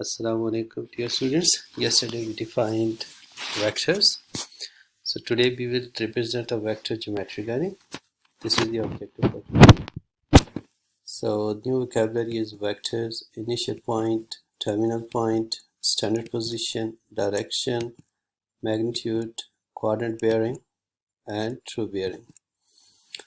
Assalamu alaikum dear students. Yesterday we defined vectors. So today we will represent a vector geometrically. This is the objective for today. So new vocabulary is vectors, initial point, terminal point, standard position, direction, magnitude, quadrant bearing, and true bearing.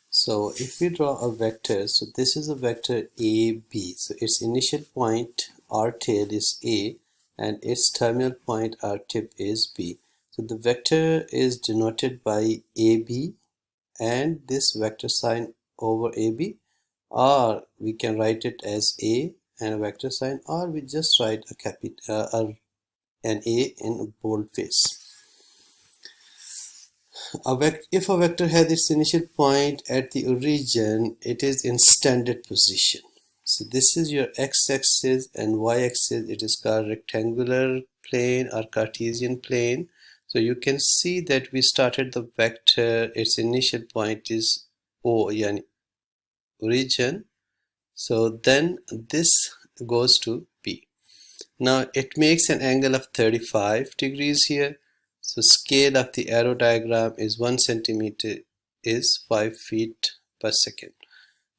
So if we draw a vector, so this is a vector AB. So its initial point R tail is A and its terminal point R tip is B. So the vector is denoted by AB and this vector sign over AB, or we can write it as A and a vector sign, or we just write an A in bold face. If a vector has its initial point at the origin, it is in standard position. So this is your x-axis and y-axis. It is called rectangular plane or Cartesian plane. So you can see that we started the vector, its initial point is O, yani origin. So then this goes to B. Now it makes an angle of 35 degrees here. So scale of the arrow diagram is 1 centimeter is 5 feet per second.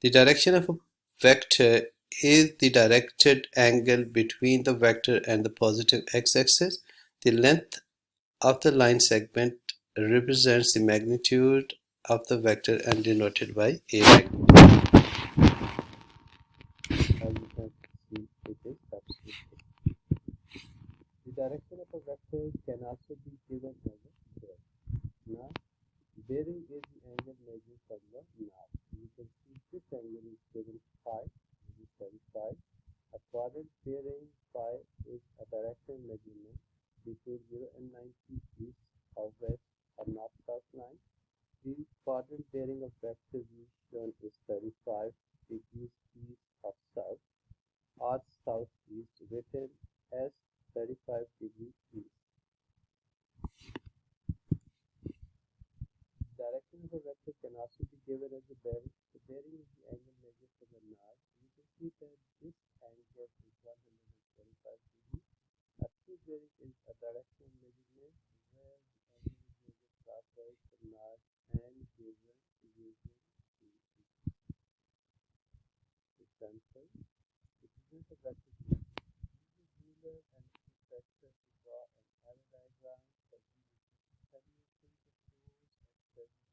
The direction of a vector is the directed angle between the vector and the positive x-axis. The length of the line segment represents the magnitude of the vector and denoted by a magnitude. As you can see, it is absolutely. The direction of a vector can also be given as a bearing. Now, bearing is the angle measured from the north. You can see this angle is given phi, this is 35. A quadrant bearing phi is a direction measurement between 0 and 90 east or west or north-south line. The quadrant bearing of vector V shown is 35 degrees east of south or southeast, written as 35 degrees east. Direction of a vector can also be given as a bearing. The bearing is the angle measured from the north. You can see that this angle is 125 degrees. A true bearing is a directional measurement where the angle is measured clockwise from north and given using the example. It is a vector. Use a ruler and a protractor to draw an arrow diagram that uses terminations of poles